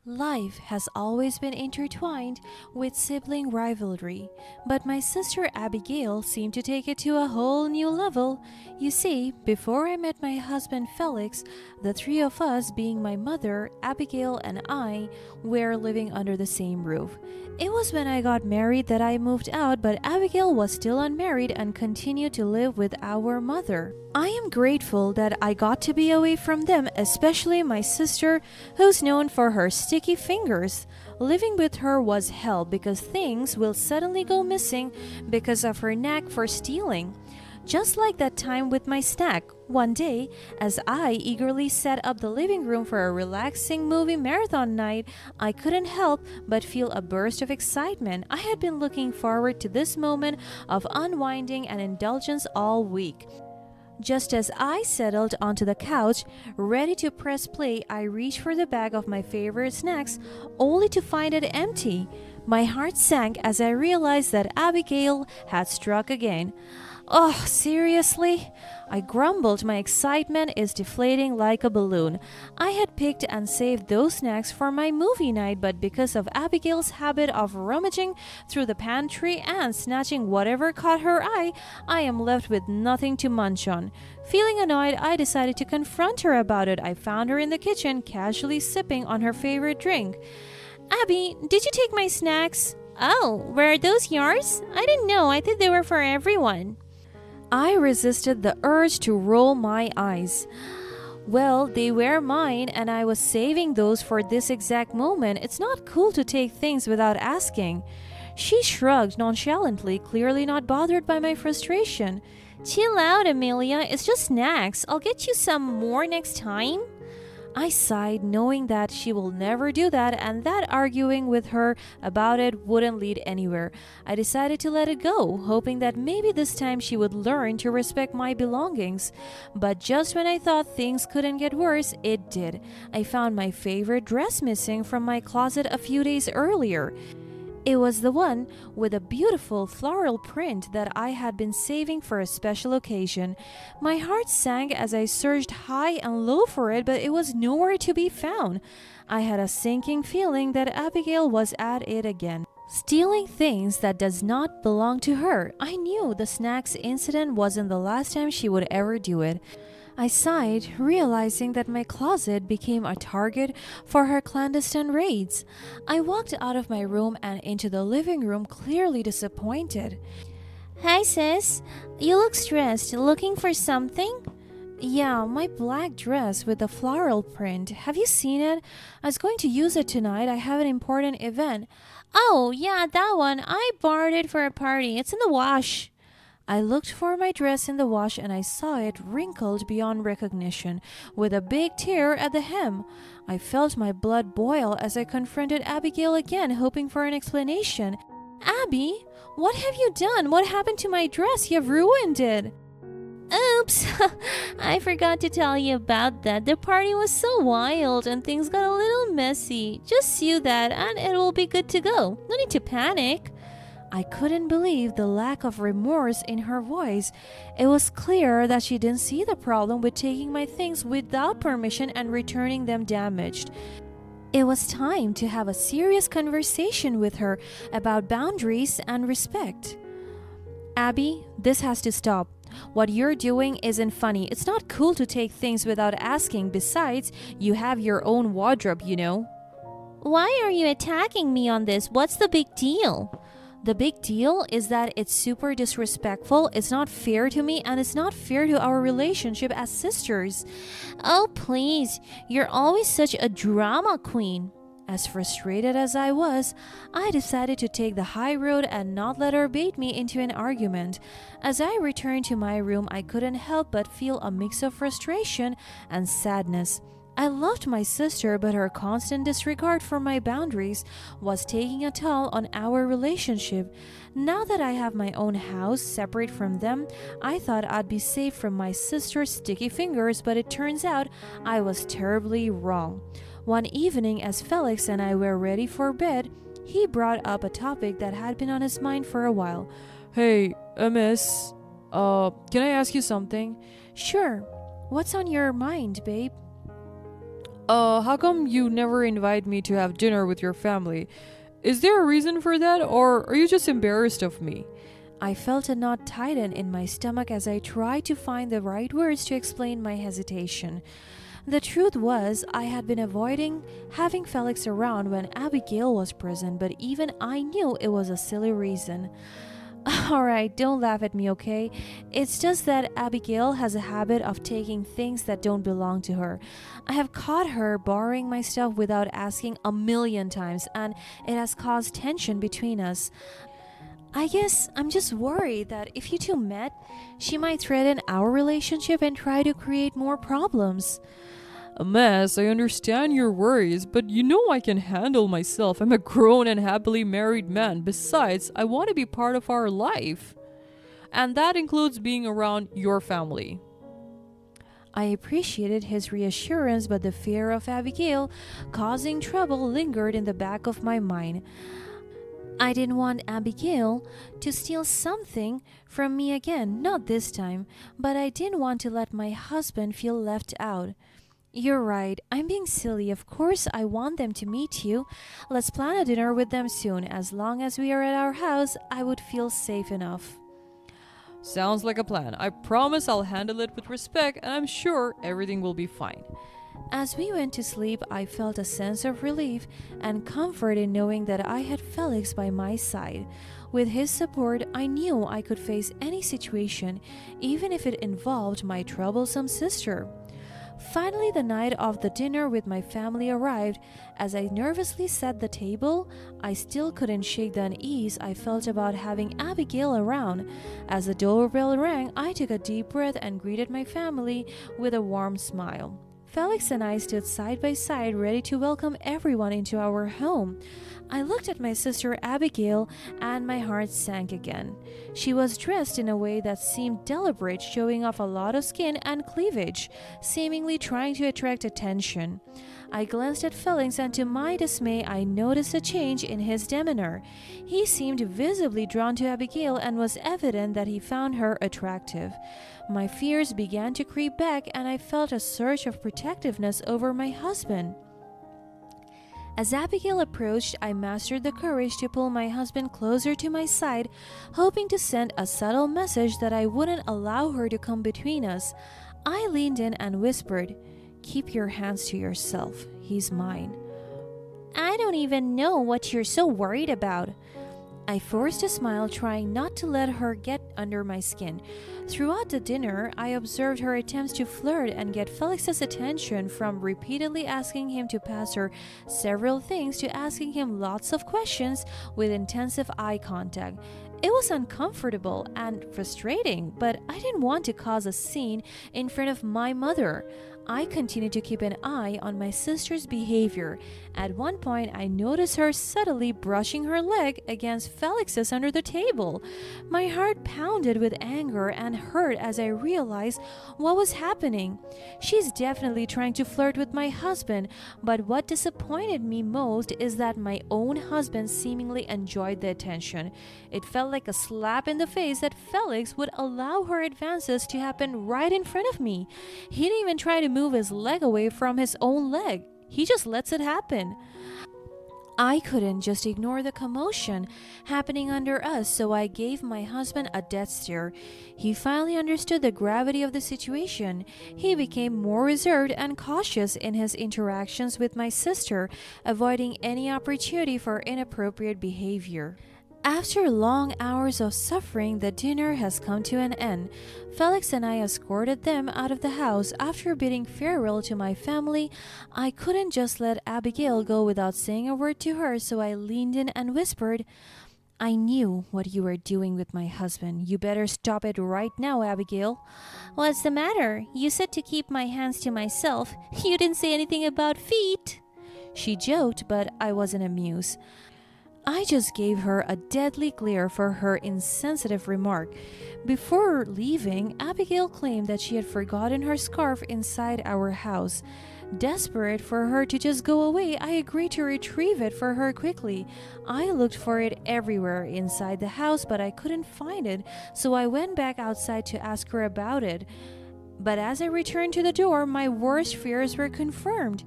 Life has always been intertwined with sibling rivalry, but my sister Abigail seemed to take it to a whole new level. You see, before I met my husband Felix, the three of us, being my mother, Abigail, and I, were living under the same roof. It was when I got married that I moved out, but Abigail was still unmarried and continued to live with our mother. I am grateful that I got to be away from them, especially my sister, who's known for her sticky fingers. Living with her was hell because things will suddenly go missing because of her knack for stealing. Just like that time with my snack. One day, as I eagerly set up the living room for a relaxing movie marathon night, I couldn't help but feel a burst of excitement. I had been looking forward to this moment of unwinding and indulgence all week. Just as I settled onto the couch, ready to press play, I reached for the bag of my favorite snacks, only to find it empty. My heart sank as I realized that Abigail had struck again. Oh, seriously? I grumbled. My excitement is deflating like a balloon. I had picked and saved those snacks for my movie night, but because of Abigail's habit of rummaging through the pantry and snatching whatever caught her eye, I am left with nothing to munch on. Feeling annoyed, I decided to confront her about it. I found her in the kitchen, casually sipping on her favorite drink. "Abby, did you take my snacks?" "Oh, were those yours? I didn't know. I thought they were for everyone." I resisted the urge to roll my eyes. Well, they were mine, and I was saving those for this exact moment. It's not cool to take things without asking. She shrugged nonchalantly, clearly not bothered by my frustration. "Chill out, Amelia. It's just snacks. I'll get you some more next time." I sighed, knowing that she will never do that and that arguing with her about it wouldn't lead anywhere. I decided to let it go, hoping that maybe this time she would learn to respect my belongings. But just when I thought things couldn't get worse, it did. I found my favorite dress missing from my closet a few days earlier. It was the one with a beautiful floral print that I had been saving for a special occasion. My heart sank as I searched high and low for it, but it was nowhere to be found. I had a sinking feeling that Abigail was at it again, stealing things that does not belong to her. I knew the snacks incident wasn't the last time she would ever do it. I sighed, realizing that my closet became a target for her clandestine raids. I walked out of my room and into the living room, clearly disappointed. "Hi, sis. You look stressed. Looking for something?" "Yeah, my black dress with the floral print. Have you seen it? I was going to use it tonight. I have an important event." "Oh, yeah, that one. I borrowed it for a party. It's in the wash." I looked for my dress in the wash and I saw it wrinkled beyond recognition, with a big tear at the hem. I felt my blood boil as I confronted Abigail again, hoping for an explanation. "Abby, what have you done? What happened to my dress? You've ruined it." "Oops, I forgot to tell you about that. The party was so wild and things got a little messy. Just sew that and it will be good to go. No need to panic." I couldn't believe the lack of remorse in her voice. It was clear that she didn't see the problem with taking my things without permission and returning them damaged. It was time to have a serious conversation with her about boundaries and respect. "Abby, this has to stop. What you're doing isn't funny. It's not cool to take things without asking. Besides, you have your own wardrobe, you know." "Why are you attacking me on this? What's the big deal?" "The big deal is that it's super disrespectful, it's not fair to me, and it's not fair to our relationship as sisters." "Oh, please. You're always such a drama queen." As frustrated as I was, I decided to take the high road and not let her bait me into an argument. As I returned to my room, I couldn't help but feel a mix of frustration and sadness. I loved my sister, but her constant disregard for my boundaries was taking a toll on our relationship. Now that I have my own house separate from them, I thought I'd be safe from my sister's sticky fingers, but it turns out I was terribly wrong. One evening, as Felix and I were ready for bed, he brought up a topic that had been on his mind for a while. "Hey, miss, can I ask you something?" "Sure. What's on your mind, babe?" How come you never invite me to have dinner with your family? Is there a reason for that, or are you just embarrassed of me? I felt a knot tighten in my stomach as I tried to find the right words to explain my hesitation. The truth was, I had been avoiding having Felix around when Abigail was present, but even I knew it was a silly reason. Alright, don't laugh at me, okay? It's just that Abigail has a habit of taking things that don't belong to her. I have caught her borrowing my stuff without asking a million times, and it has caused tension between us. I guess I'm just worried that if you two met, she might threaten our relationship and try to create more problems. A mess, I understand your worries, but you know I can handle myself. I'm a grown and happily married man. Besides, I want to be part of our life. And that includes being around your family. I appreciated his reassurance, but the fear of Abigail causing trouble lingered in the back of my mind. I didn't want Abigail to steal something from me again, not this time, but I didn't want to let my husband feel left out. You're right, I'm being silly. Of course, I want them to meet you. Let's plan a dinner with them soon. As long as we are at our house, I would feel safe enough. Sounds like a plan. I promise I'll handle it with respect, and I'm sure everything will be fine. As we went to sleep, I felt a sense of relief and comfort in knowing that I had Felix by my side. With his support, I knew I could face any situation, even if it involved my troublesome sister. Finally, the night of the dinner with my family arrived. As I nervously set the table, I still couldn't shake the unease I felt about having Abigail around. As the doorbell rang, I took a deep breath and greeted my family with a warm smile. Felix and I stood side by side, ready to welcome everyone into our home. I looked at my sister Abigail and my heart sank again. She was dressed in a way that seemed deliberate, showing off a lot of skin and cleavage, seemingly trying to attract attention. I glanced at Felix, and to my dismay, I noticed a change in his demeanor. He seemed visibly drawn to Abigail, and was evident that he found her attractive. My fears began to creep back, and I felt a surge of protectiveness over my husband. As Abigail approached, I mustered the courage to pull my husband closer to my side, hoping to send a subtle message that I wouldn't allow her to come between us. I leaned in and whispered, "Keep your hands to yourself. He's mine." "I don't even know what you're so worried about." I forced a smile, trying not to let her get under my skin. Throughout the dinner, I observed her attempts to flirt and get Felix's attention, from repeatedly asking him to pass her several things to asking him lots of questions with intensive eye contact. It was uncomfortable and frustrating, but I didn't want to cause a scene in front of my mother. I continued to keep an eye on my sister's behavior. At one point, I noticed her subtly brushing her leg against Felix's under the table. My heart pounded with anger and hurt as I realized what was happening. She's definitely trying to flirt with my husband, but what disappointed me most is that my own husband seemingly enjoyed the attention. It felt like a slap in the face that Felix would allow her advances to happen right in front of me. He didn't even try to move his leg away from his own leg. He just lets it happen. I couldn't just ignore the commotion happening under us, so I gave my husband a death stare. He finally understood the gravity of the situation. He became more reserved and cautious in his interactions with my sister, avoiding any opportunity for inappropriate behavior. After long hours of suffering, the dinner has come to an end. Felix and I escorted them out of the house. After bidding farewell to my family, I couldn't just let Abigail go without saying a word to her, so I leaned in and whispered, "I knew what you were doing with my husband. You better stop it right now, Abigail." "What's the matter? You said to keep my hands to myself. You didn't say anything about feet." She joked, but I wasn't amused. I just gave her a deadly glare for her insensitive remark. Before leaving, Abigail claimed that she had forgotten her scarf inside our house. Desperate for her to just go away, I agreed to retrieve it for her quickly. I looked for it everywhere inside the house, but I couldn't find it, so I went back outside to ask her about it. But as I returned to the door, my worst fears were confirmed.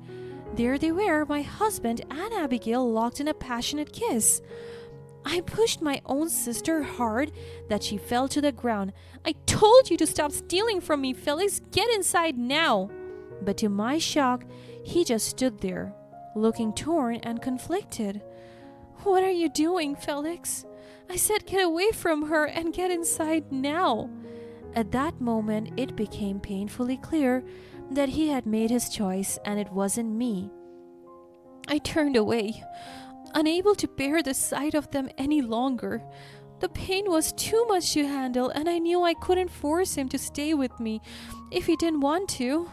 There they were, my husband and Abigail locked in a passionate kiss. I pushed my own sister hard that she fell to the ground. "I told you to stop stealing from me, Felix. Get inside now." But to my shock, he just stood there, looking torn and conflicted. "What are you doing, Felix?" I said, "Get away from her and get inside now." At that moment, it became painfully clear that he had made his choice and it wasn't me. I turned away, unable to bear the sight of them any longer. The pain was too much to handle, and I knew I couldn't force him to stay with me if he didn't want to.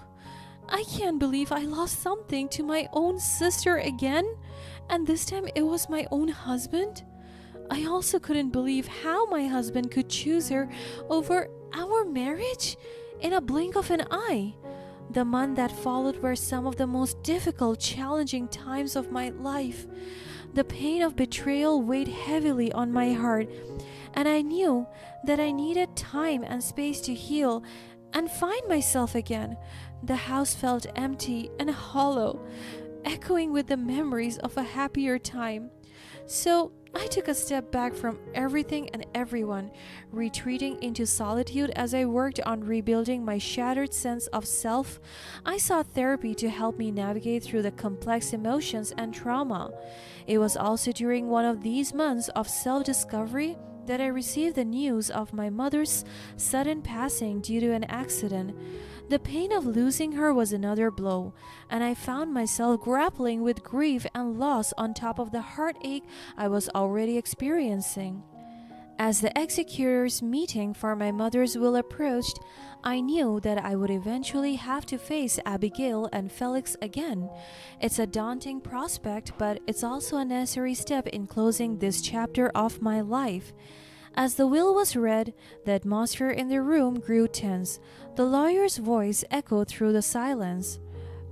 I can't believe I lost something to my own sister again, and this time it was my own husband. I also couldn't believe how my husband could choose her over our marriage in a blink of an eye. The month that followed were some of the most difficult, challenging times of my life. The pain of betrayal weighed heavily on my heart, and I knew that I needed time and space to heal and find myself again. The house felt empty and hollow, echoing with the memories of a happier time. So I took a step back from everything and everyone, retreating into solitude as I worked on rebuilding my shattered sense of self. I sought therapy to help me navigate through the complex emotions and trauma. It was also during one of these months of self-discovery that I received the news of my mother's sudden passing due to an accident. The pain of losing her was another blow, and I found myself grappling with grief and loss on top of the heartache I was already experiencing. As the executors' meeting for my mother's will approached, I knew that I would eventually have to face Abigail and Felix again. It's a daunting prospect, but it's also a necessary step in closing this chapter of my life. As the will was read, the atmosphere in the room grew tense. The lawyer's voice echoed through the silence.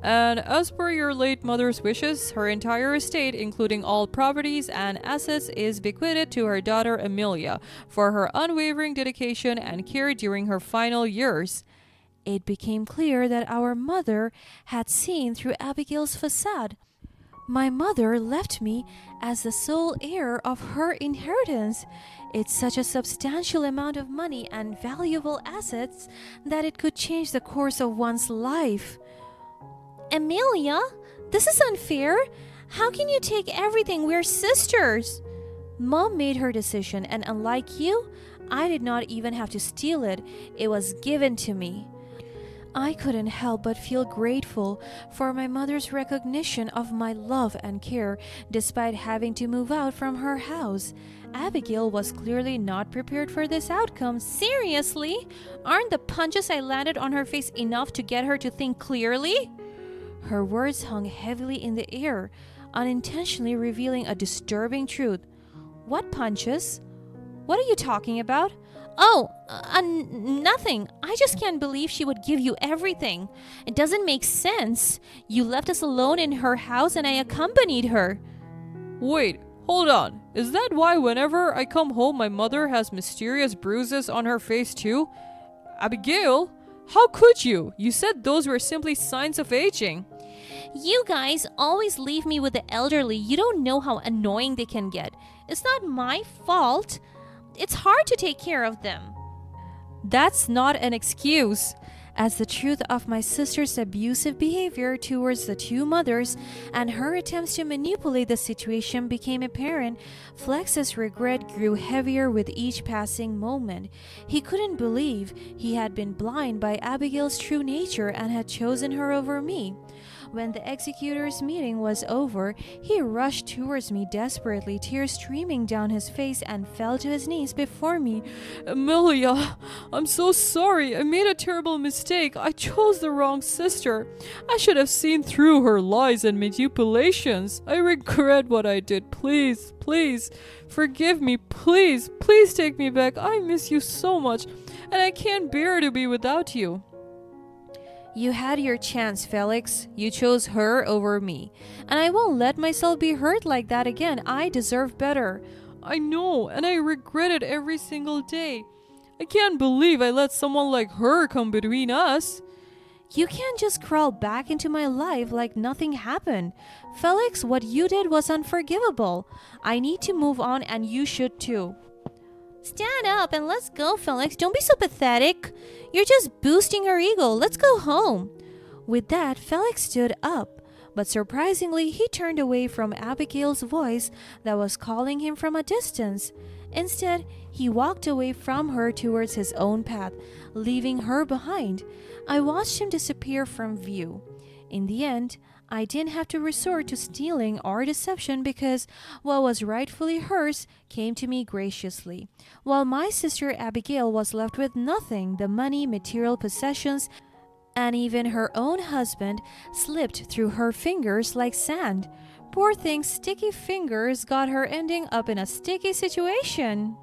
"And as per your late mother's wishes, her entire estate, including all properties and assets, is bequeathed to her daughter Amelia for her unwavering dedication and care during her final years." It became clear that our mother had seen through Abigail's facade. My mother left me as the sole heir of her inheritance. It's such a substantial amount of money and valuable assets that it could change the course of one's life. "Amelia, this is unfair. How can you take everything? We're sisters." Mom made her decision, and unlike you, I did not even have to steal it. It was given to me. I couldn't help but feel grateful for my mother's recognition of my love and care despite having to move out from her house. Abigail was clearly not prepared for this outcome. "Seriously? Aren't the punches I landed on her face enough to get her to think clearly?" Her words hung heavily in the air, unintentionally revealing a disturbing truth. "What punches? What are you talking about?" "Oh, nothing. I just can't believe she would give you everything. It doesn't make sense. You left us alone in her house and I accompanied her." "Wait, hold on. Is that why whenever I come home my mother has mysterious bruises on her face too? Abigail, how could you? You said those were simply signs of aging." "You guys always leave me with the elderly. You don't know how annoying they can get. It's not my fault. It's hard to take care of them." That's not an excuse. As the truth of my sister's abusive behavior towards the two mothers and her attempts to manipulate the situation became apparent, Flex's regret grew heavier with each passing moment. He couldn't believe he had been blind by Abigail's true nature and had chosen her over me. When the executors' meeting was over, he rushed towards me desperately, tears streaming down his face, and fell to his knees before me. "Amelia, I'm so sorry. I made a terrible mistake. I chose the wrong sister. I should have seen through her lies and manipulations. I regret what I did. Please, please, forgive me. Please, please take me back. I miss you so much, and I can't bear to be without you." "You had your chance, Felix. You chose her over me. And I won't let myself be hurt like that again. I deserve better." "I know, and I regret it every single day. I can't believe I let someone like her come between us." You can't just crawl back into my life like nothing happened. Felix, what you did was unforgivable. I need to move on and you should too. Stand up and let's go, Felix. Don't be so pathetic. You're just boosting her ego. Let's go home. With that, Felix stood up. But surprisingly, he turned away from Abigail's voice that was calling him from a distance. Instead, he walked away from her towards his own path, leaving her behind. I watched him disappear from view. In the end, I didn't have to resort to stealing or deception because what was rightfully hers came to me graciously, while my sister Abigail was left with nothing. The money, material possessions, and even her own husband slipped through her fingers like sand. Poor thing's sticky fingers got her ending up in a sticky situation.